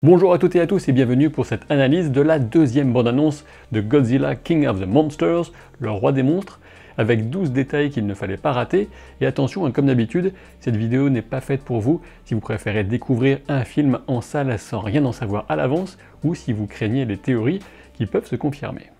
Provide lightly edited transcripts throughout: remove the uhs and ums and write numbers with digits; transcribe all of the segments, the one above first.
Bonjour à toutes et à tous et bienvenue pour cette analyse de la deuxième bande-annonce de Godzilla King of the Monsters, le roi des monstres, avec 12 détails qu'il ne fallait pas rater. Et attention, comme d'habitude, cette vidéo n'est pas faite pour vous si vous préférez découvrir un film en salle sans rien en savoir à l'avance, ou si vous craignez les théories qui peuvent se confirmer.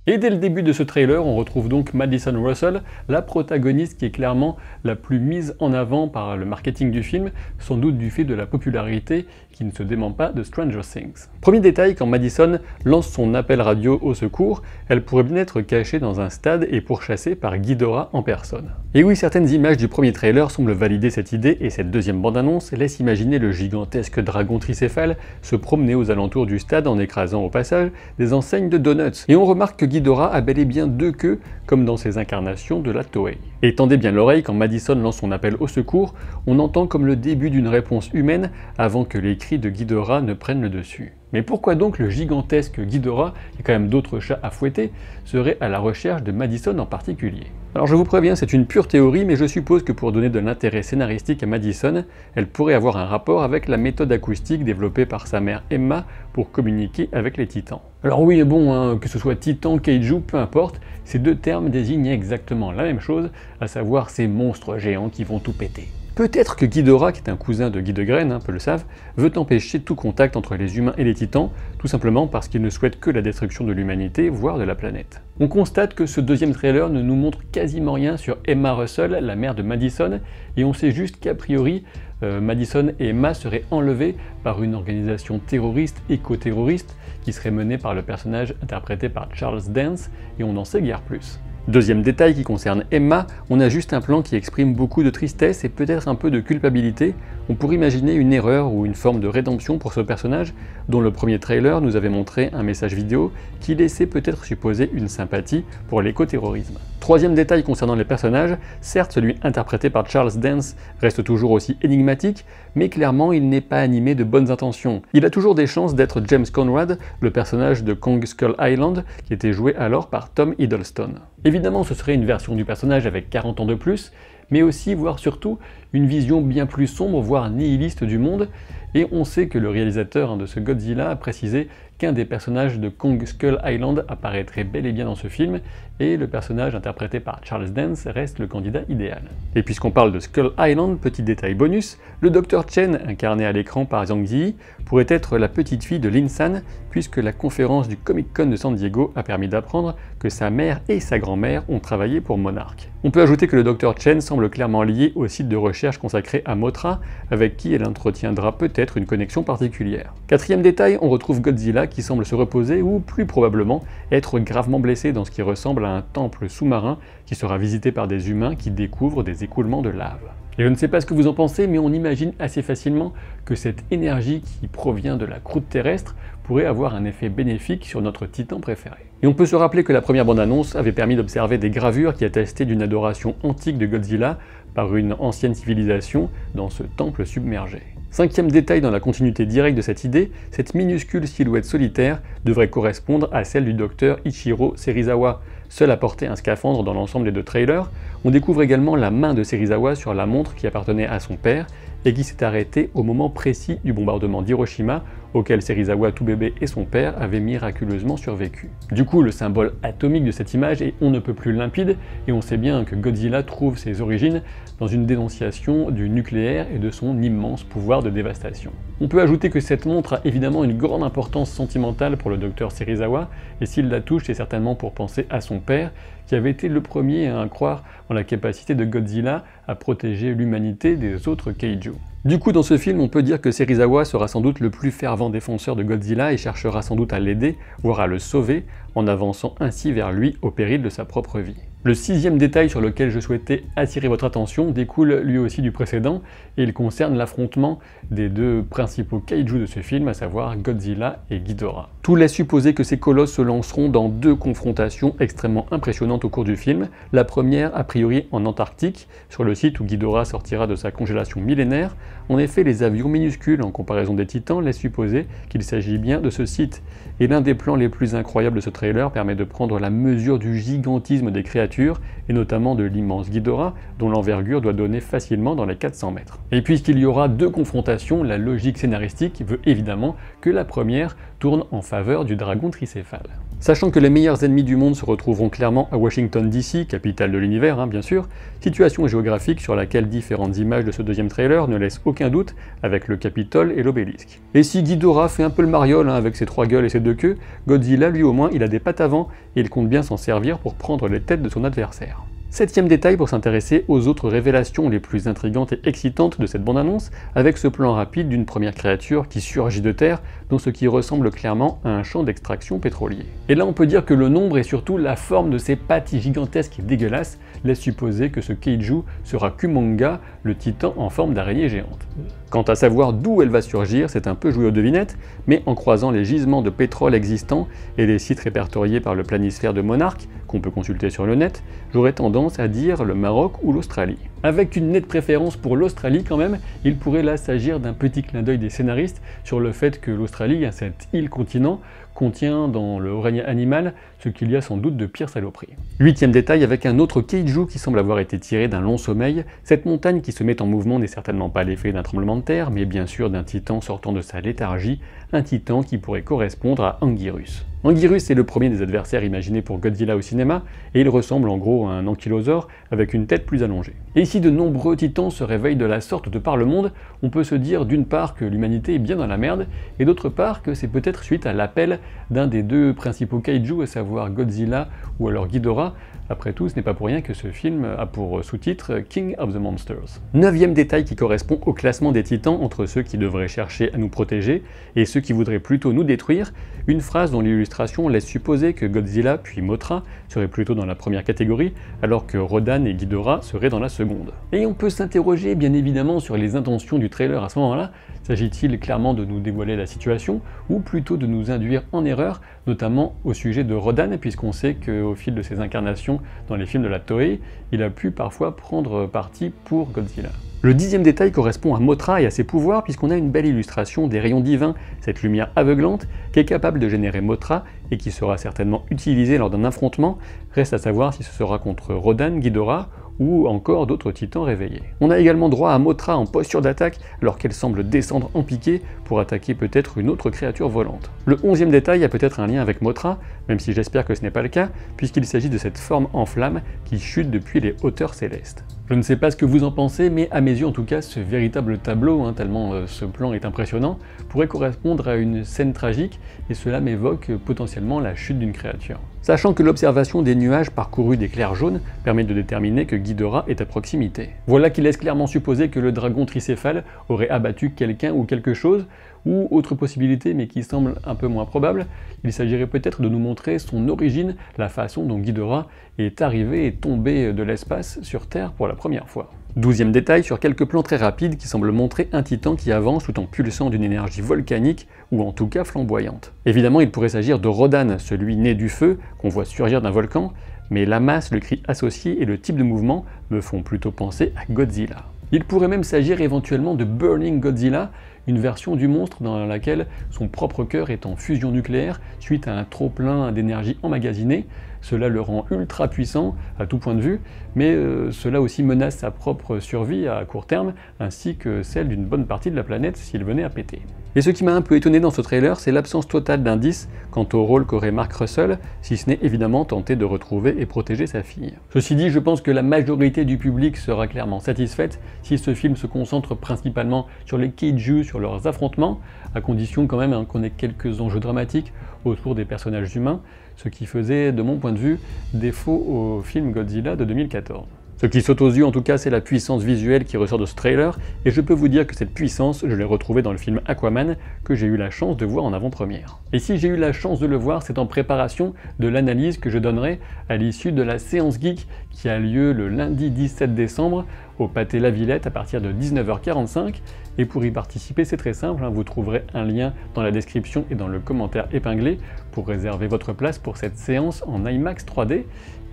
Et dès le début de ce trailer, on retrouve donc Madison Russell, la protagoniste qui est clairement la plus mise en avant par le marketing du film, sans doute du fait de la popularité qui ne se dément pas de Stranger Things. Premier détail, quand Madison lance son appel radio au secours, elle pourrait bien être cachée dans un stade et pourchassée par Ghidorah en personne. Et oui, certaines images du premier trailer semblent valider cette idée, et cette deuxième bande-annonce laisse imaginer le gigantesque dragon tricéphale se promener aux alentours du stade en écrasant au passage des enseignes de donuts. Et on remarque que Ghidorah a bel et bien deux queues, comme dans ses incarnations de la Toei. Et tendez bien l'oreille, quand Madison lance son appel au secours, on entend comme le début d'une réponse humaine avant que les cris de Ghidorah ne prennent le dessus. Mais pourquoi donc le gigantesque Ghidorah, il y a quand même d'autres chats à fouetter, serait à la recherche de Madison en particulier? Alors je vous préviens, c'est une pure théorie, mais je suppose que pour donner de l'intérêt scénaristique à Madison, elle pourrait avoir un rapport avec la méthode acoustique développée par sa mère Emma pour communiquer avec les titans. Alors oui, bon, que ce soit titan, kaiju, peu importe, ces deux termes désignent exactement la même chose, à savoir ces monstres géants qui vont tout péter. Peut-être que Ghidorah, qui est un cousin de Guy de Graine, peu le savent, veut empêcher tout contact entre les humains et les titans, tout simplement parce qu'il ne souhaite que la destruction de l'humanité, voire de la planète. On constate que ce deuxième trailer ne nous montre quasiment rien sur Emma Russell, la mère de Madison, et on sait juste qu'a priori, Madison et Emma seraient enlevées par une organisation terroriste, éco-terroriste, qui serait menée par le personnage interprété par Charles Dance, et on n'en sait guère plus. Deuxième détail qui concerne Emma, on a juste un plan qui exprime beaucoup de tristesse et peut-être un peu de culpabilité. On pourrait imaginer une erreur ou une forme de rédemption pour ce personnage, dont le premier trailer nous avait montré un message vidéo qui laissait peut-être supposer une sympathie pour l'éco-terrorisme. Troisième détail concernant les personnages, certes celui interprété par Charles Dance reste toujours aussi énigmatique, mais clairement il n'est pas animé de bonnes intentions. Il a toujours des chances d'être James Conrad, le personnage de Kong Skull Island, qui était joué alors par Tom Hiddleston. Évidemment, ce serait une version du personnage avec 40 ans de plus, mais aussi, voire surtout, une vision bien plus sombre, voire nihiliste du monde, et on sait que le réalisateur de ce Godzilla a précisé qu'un des personnages de Kong Skull Island apparaîtrait bel et bien dans ce film, et le personnage interprété par Charles Dance reste le candidat idéal. Et puisqu'on parle de Skull Island, petit détail bonus, le Dr Chen, incarné à l'écran par Zhang Ziyi, pourrait être la petite fille de Lin San, puisque la conférence du Comic-Con de San Diego a permis d'apprendre que sa mère et sa grand-mère ont travaillé pour Monarch. On peut ajouter que le Dr Chen semble clairement lié au site de recherche consacré à Mothra, avec qui elle entretiendra peut-être une connexion particulière. Quatrième détail, on retrouve Godzilla qui semble se reposer, ou plus probablement être gravement blessé dans ce qui ressemble à un temple sous-marin qui sera visité par des humains qui découvrent des écoulements de lave. Et je ne sais pas ce que vous en pensez, mais on imagine assez facilement que cette énergie qui provient de la croûte terrestre pourrait avoir un effet bénéfique sur notre titan préféré. Et on peut se rappeler que la première bande-annonce avait permis d'observer des gravures qui attestaient d'une adoration antique de Godzilla par une ancienne civilisation dans ce temple submergé. Cinquième détail dans la continuité directe de cette idée, cette minuscule silhouette solitaire devrait correspondre à celle du docteur Ichiro Serizawa, seul à porter un scaphandre dans l'ensemble des deux trailers. On découvre également la main de Serizawa sur la montre qui appartenait à son père et qui s'est arrêtée au moment précis du bombardement d'Hiroshima, auquel Serizawa tout bébé et son père avaient miraculeusement survécu. Du coup, le symbole atomique de cette image est on ne peut plus limpide, et on sait bien que Godzilla trouve ses origines dans une dénonciation du nucléaire et de son immense pouvoir de dévastation. On peut ajouter que cette montre a évidemment une grande importance sentimentale pour le docteur Serizawa, et s'il la touche, c'est certainement pour penser à son père, qui avait été le premier à croire en la capacité de Godzilla à protéger l'humanité des autres kaiju. Du coup, dans ce film, on peut dire que Serizawa sera sans doute le plus fervent défenseur de Godzilla et cherchera sans doute à l'aider, voire à le sauver, en avançant ainsi vers lui au péril de sa propre vie. Le sixième détail sur lequel je souhaitais attirer votre attention découle lui aussi du précédent, et il concerne l'affrontement des deux principaux kaiju de ce film, à savoir Godzilla et Ghidorah. Tout laisse supposer que ces colosses se lanceront dans 2 confrontations extrêmement impressionnantes au cours du film. La première, a priori, en Antarctique, sur le site où Ghidorah sortira de sa congélation millénaire. En effet, les avions minuscules en comparaison des titans laissent supposer qu'il s'agit bien de ce site. Et l'un des plans les plus incroyables de ce trailer permet de prendre la mesure du gigantisme des créatures, et notamment de l'immense Ghidorah, dont l'envergure doit donner facilement dans les 400 mètres. Et puisqu'il y aura 2 confrontations, la logique scénaristique veut évidemment que la première tourne en faveur du dragon tricéphale. Sachant que les meilleurs ennemis du monde se retrouveront clairement à Washington DC, capitale de l'univers bien sûr, situation géographique sur laquelle différentes images de ce deuxième trailer ne laissent aucun doute avec le Capitole et l'obélisque. Et si Ghidorah fait un peu le mariole avec ses 3 gueules et ses 2 queues, Godzilla lui au moins il a des pattes avant et il compte bien s'en servir pour prendre les têtes de son adversaire. 7e détail pour s'intéresser aux autres révélations les plus intrigantes et excitantes de cette bande-annonce, avec ce plan rapide d'une première créature qui surgit de terre, dans ce qui ressemble clairement à un champ d'extraction pétrolier. Et là on peut dire que le nombre et surtout la forme de ces pattes gigantesques et dégueulasses laisse supposer que ce kaiju sera Kumonga, le titan en forme d'araignée géante. Quant à savoir d'où elle va surgir, c'est un peu joué aux devinettes, mais en croisant les gisements de pétrole existants et les sites répertoriés par le planisphère de Monarch, qu'on peut consulter sur le net, j'aurais tendance à dire le Maroc ou l'Australie. Avec une nette préférence pour l'Australie quand même, il pourrait là s'agir d'un petit clin d'œil des scénaristes sur le fait que l'Australie, cet île-continent, contient dans le règne animal ce qu'il y a sans doute de pire saloperie. 8e détail avec un autre kaiju qui semble avoir été tiré d'un long sommeil. Cette montagne qui se met en mouvement n'est certainement pas l'effet d'un tremblement de terre, mais bien sûr d'un titan sortant de sa léthargie, un titan qui pourrait correspondre à Anguirus. Anguirus est le premier des adversaires imaginés pour Godzilla au cinéma, et il ressemble en gros à un ankylosaure avec une tête plus allongée. Et si de nombreux titans se réveillent de la sorte de par le monde, on peut se dire d'une part que l'humanité est bien dans la merde, et d'autre part que c'est peut-être suite à l'appel d'un des 2 principaux kaiju, à savoir Godzilla ou alors Ghidorah. Après tout, ce n'est pas pour rien que ce film a pour sous-titre King of the Monsters. 9e détail qui correspond au classement des titans entre ceux qui devraient chercher à nous protéger et ceux qui voudraient plutôt nous détruire, une phrase dont l'illustration laisse supposer que Godzilla puis Mothra seraient plutôt dans la première catégorie, alors que Rodan et Ghidorah seraient dans la seconde. Et on peut s'interroger bien évidemment sur les intentions du trailer à ce moment-là. S'agit-il clairement de nous dévoiler la situation, ou plutôt de nous induire en erreur, notamment au sujet de Rodan, puisqu'on sait qu'au fil de ses incarnations dans les films de la Toei, il a pu parfois prendre parti pour Godzilla. Le 10e détail correspond à Mothra et à ses pouvoirs, puisqu'on a une belle illustration des rayons divins, cette lumière aveuglante qui est capable de générer Mothra et qui sera certainement utilisée lors d'un affrontement. Reste à savoir si ce sera contre Rodan, Ghidorah ou encore d'autres titans réveillés. On a également droit à Mothra en posture d'attaque alors qu'elle semble descendre en piqué pour attaquer peut-être une autre créature volante. Le 11e détail a peut-être un lien avec Mothra, même si j'espère que ce n'est pas le cas, puisqu'il s'agit de cette forme en flamme qui chute depuis les hauteurs célestes. Je ne sais pas ce que vous en pensez, mais à mes yeux en tout cas, ce véritable tableau, tellement ce plan est impressionnant, pourrait correspondre à une scène tragique, et cela m'évoque potentiellement la chute d'une créature. Sachant que l'observation des nuages parcourus d'éclairs jaunes permet de déterminer que Ghidorah est à proximité. Voilà qui laisse clairement supposer que le dragon tricéphale aurait abattu quelqu'un ou quelque chose, ou autre possibilité mais qui semble un peu moins probable, il s'agirait peut-être de nous montrer son origine, la façon dont Ghidorah est arrivé et tombé de l'espace sur Terre pour la première fois. 12e détail sur quelques plans très rapides qui semblent montrer un titan qui avance tout en pulsant d'une énergie volcanique ou en tout cas flamboyante. Évidemment, il pourrait s'agir de Rodan, celui né du feu qu'on voit surgir d'un volcan, mais la masse, le cri associé et le type de mouvement me font plutôt penser à Godzilla. Il pourrait même s'agir éventuellement de Burning Godzilla, une version du monstre dans laquelle son propre cœur est en fusion nucléaire suite à un trop-plein d'énergie emmagasinée. Cela le rend ultra puissant à tout point de vue, mais cela aussi menace sa propre survie à court terme, ainsi que celle d'une bonne partie de la planète s'il venait à péter. Et ce qui m'a un peu étonné dans ce trailer, c'est l'absence totale d'indices quant au rôle qu'aurait Mark Russell, si ce n'est évidemment tenter de retrouver et protéger sa fille. Ceci dit, je pense que la majorité du public sera clairement satisfaite si ce film se concentre principalement sur les kaiju, sur leurs affrontements, à condition quand même qu'on ait quelques enjeux dramatiques autour des personnages humains, ce qui faisait, de mon point de vue, défaut au film Godzilla de 2014. Ce qui saute aux yeux en tout cas, c'est la puissance visuelle qui ressort de ce trailer, et je peux vous dire que cette puissance, je l'ai retrouvée dans le film Aquaman, que j'ai eu la chance de voir en avant-première. Et si j'ai eu la chance de le voir, c'est en préparation de l'analyse que je donnerai à l'issue de la séance geek qui a lieu le lundi 17 décembre au Pâté La Villette à partir de 19h45. Et pour y participer, c'est très simple, vous trouverez un lien dans la description et dans le commentaire épinglé pour réserver votre place pour cette séance en IMAX 3D.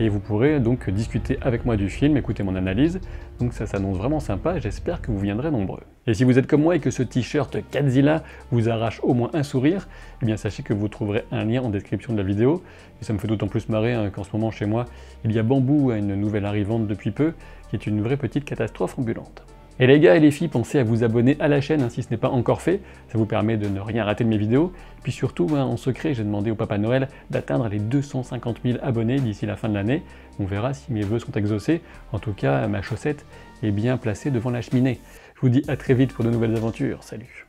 Et vous pourrez donc discuter avec moi du film, écouter mon analyse. Donc ça s'annonce vraiment sympa, j'espère que vous viendrez nombreux. Et si vous êtes comme moi et que ce t-shirt Godzilla vous arrache au moins un sourire, eh bien sachez que vous trouverez un lien en description de la vidéo. Et ça me fait d'autant plus marrer qu'en ce moment chez moi, il y a Bambou, une nouvelle arrivante depuis peu, qui est une vraie petite catastrophe ambulante. Et les gars et les filles, pensez à vous abonner à la chaîne si ce n'est pas encore fait, ça vous permet de ne rien rater de mes vidéos. Et puis surtout, en secret, j'ai demandé au Papa Noël d'atteindre les 250 000 abonnés d'ici la fin de l'année. On verra si mes vœux sont exaucés. En tout cas, ma chaussette est bien placée devant la cheminée. Je vous dis à très vite pour de nouvelles aventures. Salut!